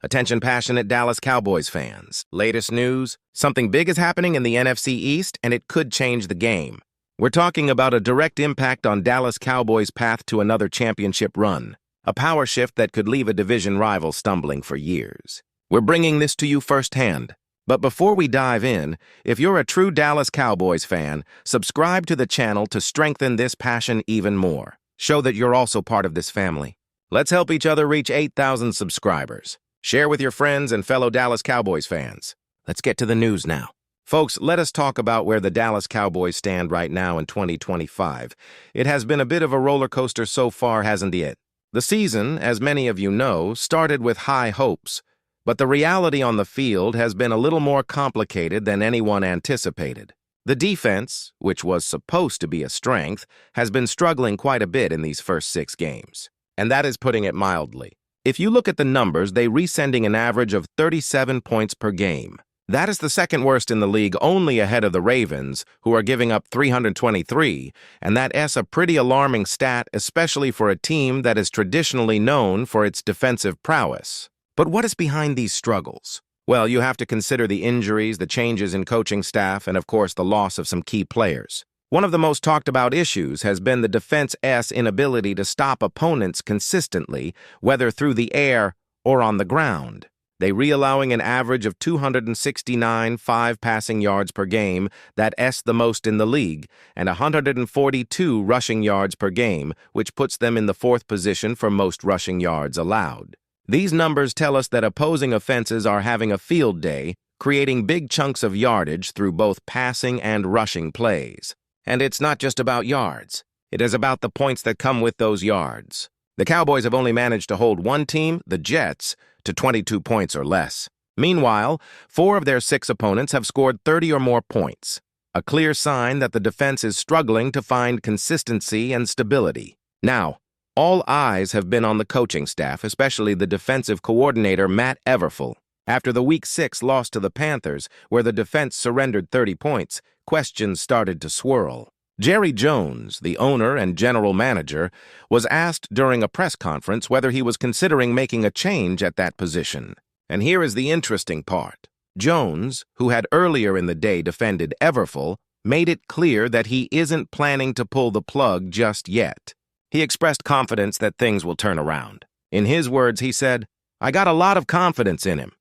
Attention passionate Dallas Cowboys fans. Latest news, something big is happening in the NFC East and it could change the game. We're talking about a direct impact on Dallas Cowboys' path to another championship run, a power shift that could leave a division rival stumbling for years. We're bringing this to you firsthand. But before we dive in, if you're a true Dallas Cowboys fan, subscribe to the channel to strengthen this passion even more. Show that you're also part of this family. Let's help each other reach 8,000 subscribers. Share with your friends and fellow Dallas Cowboys fans. Let's get to the news now. Folks, let us talk about where the Dallas Cowboys stand right now in 2025. It has been a bit of a roller coaster so far, hasn't it? The season, as many of you know, started with high hopes, but the reality on the field has been a little more complicated than anyone anticipated. The defense, which was supposed to be a strength, has been struggling quite a bit in these first 6 games, and that is putting it mildly. If you look at the numbers, they resending an average of 37 points per game. That is the second worst in the league, only ahead of the Ravens, who are giving up 323, and that's a pretty alarming stat, especially for a team that is traditionally known for its defensive prowess. But what is behind these struggles? Well, you have to consider the injuries, the changes in coaching staff, and of course the loss of some key players. One of the most talked about issues has been the defense's inability to stop opponents consistently, whether through the air or on the ground. They allowing an average of 269 passing yards per game, that's the most in the league, and 142 rushing yards per game, which puts them in the 4th position for most rushing yards allowed. These numbers tell us that opposing offenses are having a field day, creating big chunks of yardage through both passing and rushing plays. And it's not just about yards. It is about the points that come with those yards. The Cowboys have only managed to hold one team, the Jets, to 22 points or less. Meanwhile, 4 of their 6 opponents have scored 30 or more points, a clear sign that the defense is struggling to find consistency and stability. Now, all eyes have been on the coaching staff, especially the defensive coordinator, Matt Eberflus. After the Week 6 loss to the Panthers, where the defense surrendered 30 points, questions started to swirl. Jerry Jones, the owner and general manager, was asked during a press conference whether he was considering making a change at that position. And here is the interesting part. Jones, who had earlier in the day defended Eberflus, made it clear that he isn't planning to pull the plug just yet. He expressed confidence that things will turn around. In his words, he said, "I got a lot of confidence in him."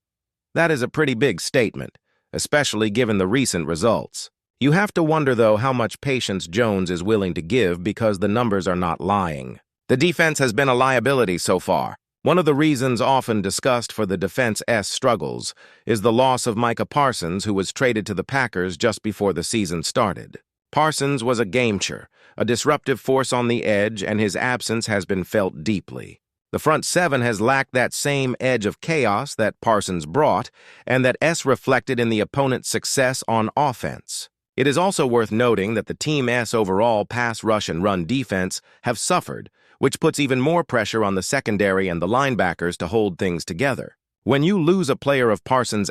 That is a pretty big statement, especially given the recent results. You have to wonder, though, how much patience Jones is willing to give because the numbers are not lying. The defense has been a liability so far. One of the reasons often discussed for the defense's struggles is the loss of Micah Parsons, who was traded to the Packers just before the season started. Parsons was a game-changer, a disruptive force on the edge, and his absence has been felt deeply. The front 7 has lacked that same edge of chaos that Parsons brought, and that's reflected in the opponent's success on offense. It is also worth noting that the team's overall pass rush and run defense have suffered, which puts even more pressure on the secondary and the linebackers to hold things together. When you lose a player of Parsons'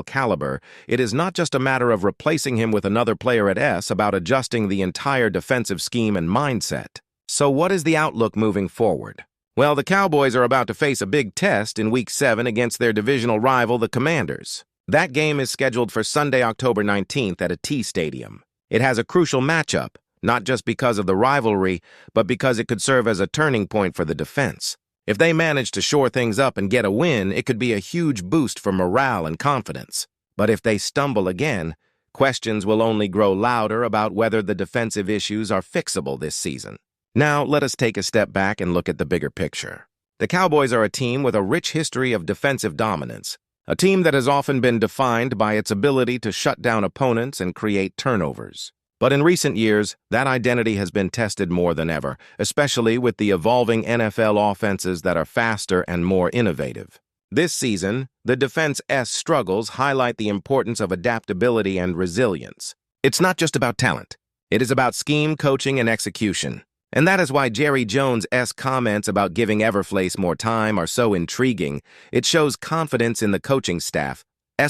caliber, it is not just a matter of replacing him with another player at about adjusting the entire defensive scheme and mindset. So what is the outlook moving forward? Well, the Cowboys are about to face a big test in Week 7 against their divisional rival, the Commanders. That game is scheduled for Sunday, October 19th at a T-Stadium. It has a crucial matchup, not just because of the rivalry, but because it could serve as a turning point for the defense. If they manage to shore things up and get a win, it could be a huge boost for morale and confidence. But if they stumble again, questions will only grow louder about whether the defensive issues are fixable this season. Now, let us take a step back and look at the bigger picture. The Cowboys are a team with a rich history of defensive dominance, a team that has often been defined by its ability to shut down opponents and create turnovers. But in recent years, that identity has been tested more than ever, especially with the evolving NFL offenses that are faster and more innovative. This season, the defense's struggles highlight the importance of adaptability and resilience. It's not just about talent. It is about scheme, coaching, and execution. And that is why Jerry Jones' comments about giving Eberflus more time are so intriguing. It shows confidence in the coaching staff's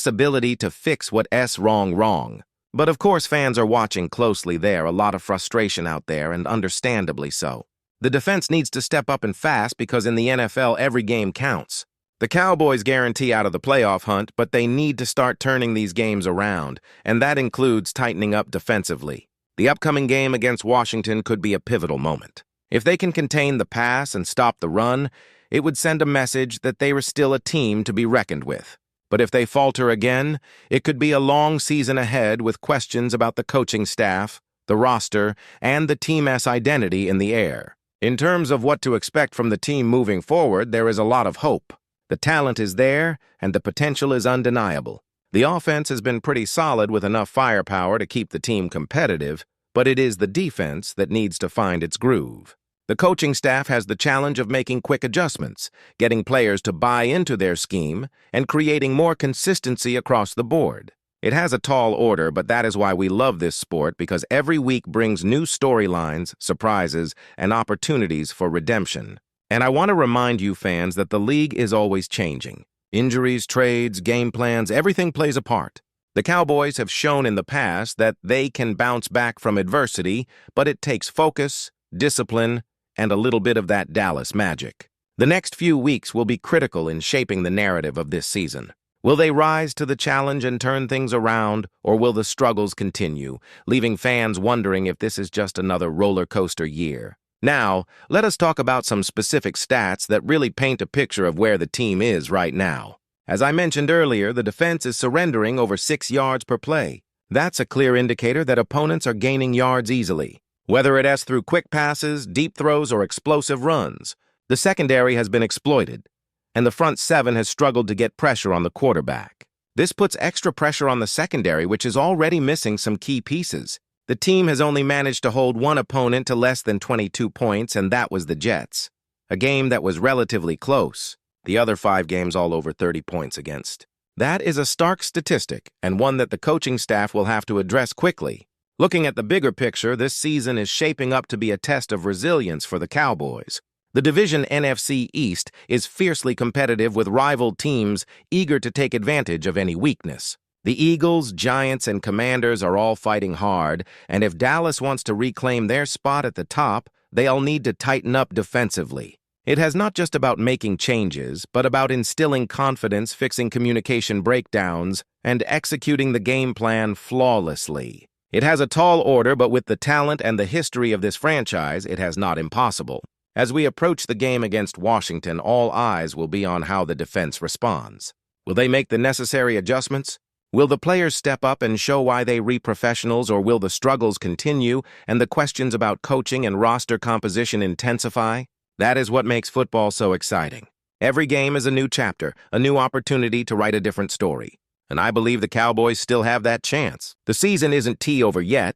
ability to fix what's wrong. But of course, fans are watching closely there, a lot of frustration out there, and understandably so. The defense needs to step up and fast because in the NFL, every game counts. The Cowboys guarantee out of the playoff hunt, but they need to start turning these games around, and that includes tightening up defensively. The upcoming game against Washington could be a pivotal moment. If they can contain the pass and stop the run, it would send a message that they are still a team to be reckoned with. But if they falter again, it could be a long season ahead with questions about the coaching staff, the roster, and the team's identity in the air. In terms of what to expect from the team moving forward, there is a lot of hope. The talent is there, and the potential is undeniable. The offense has been pretty solid with enough firepower to keep the team competitive, but it is the defense that needs to find its groove. The coaching staff has the challenge of making quick adjustments, getting players to buy into their scheme, and creating more consistency across the board. It has a tall order, but that is why we love this sport, because every week brings new storylines, surprises, and opportunities for redemption. And I want to remind you fans that the league is always changing. Injuries, trades, game plans, everything plays a part. The Cowboys have shown in the past that they can bounce back from adversity, but it takes focus, discipline, and a little bit of that Dallas magic. The next few weeks will be critical in shaping the narrative of this season. Will they rise to the challenge and turn things around, or will the struggles continue, leaving fans wondering if this is just another roller coaster year? Now, let us talk about some specific stats that really paint a picture of where the team is right now. As I mentioned earlier, the defense is surrendering over 6 yards per play. That's a clear indicator that opponents are gaining yards easily. Whether it is through quick passes, deep throws, or explosive runs, the secondary has been exploited, and the front seven has struggled to get pressure on the quarterback. This puts extra pressure on the secondary, which is already missing some key pieces. The team has only managed to hold one opponent to less than 22 points, and that was the Jets, a game that was relatively close. The other 5 games all over 30 points against. That is a stark statistic, and one that the coaching staff will have to address quickly. Looking at the bigger picture, this season is shaping up to be a test of resilience for the Cowboys. The division NFC East is fiercely competitive with rival teams eager to take advantage of any weakness. The Eagles, Giants, and Commanders are all fighting hard, and if Dallas wants to reclaim their spot at the top, they'll need to tighten up defensively. It has not just about making changes, but about instilling confidence, fixing communication breakdowns, and executing the game plan flawlessly. It has a tall order, but with the talent and the history of this franchise, it has not impossible. As we approach the game against Washington, all eyes will be on how the defense responds. Will they make the necessary adjustments? Will the players step up and show why they are professionals, or will the struggles continue and the questions about coaching and roster composition intensify? That is what makes football so exciting. Every game is a new chapter, a new opportunity to write a different story. And I believe the Cowboys still have that chance. The season isn't over yet,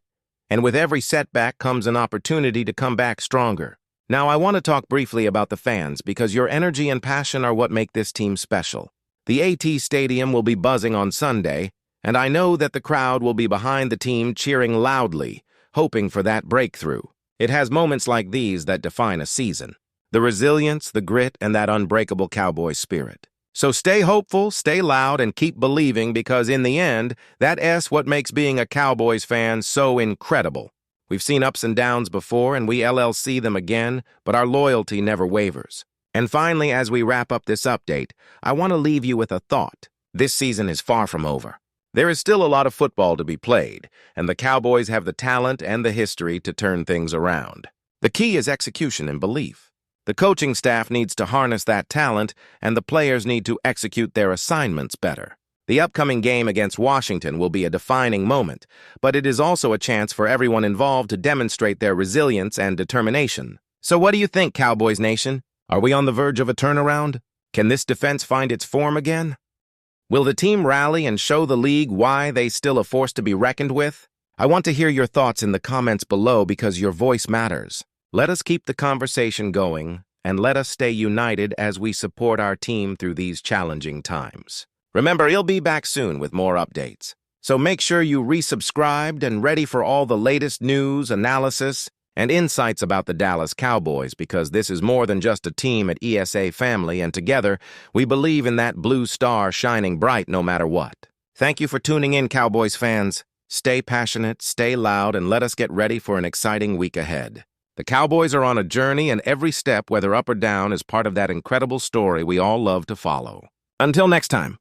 and with every setback comes an opportunity to come back stronger. Now, I want to talk briefly about the fans, because your energy and passion are what make this team special. The AT Stadium will be buzzing on Sunday, and I know that the crowd will be behind the team cheering loudly, hoping for that breakthrough. It has moments like these that define a season. The resilience, the grit, and that unbreakable Cowboy spirit. So stay hopeful, stay loud, and keep believing, because in the end, that's what makes being a Cowboys fan so incredible. We've seen ups and downs before, and we LLC them again, but our loyalty never wavers. And finally, as we wrap up this update, I want to leave you with a thought. This season is far from over. There is still a lot of football to be played, and the Cowboys have the talent and the history to turn things around. The key is execution and belief. The coaching staff needs to harness that talent, and the players need to execute their assignments better. The upcoming game against Washington will be a defining moment, but it is also a chance for everyone involved to demonstrate their resilience and determination. So what do you think, Cowboys Nation? Are we on the verge of a turnaround? Can this defense find its form again? Will the team rally and show the league why they still a force to be reckoned with? I want to hear your thoughts in the comments below, because your voice matters. Let us keep the conversation going, and let us stay united as we support our team through these challenging times. Remember, he'll be back soon with more updates. So make sure you resubscribed and ready for all the latest news, analysis, and insights about the Dallas Cowboys, because this is more than just a team at ESA Family, and together, we believe in that blue star shining bright no matter what. Thank you for tuning in, Cowboys fans. Stay passionate, stay loud, and let us get ready for an exciting week ahead. The Cowboys are on a journey, and every step, whether up or down, is part of that incredible story we all love to follow. Until next time.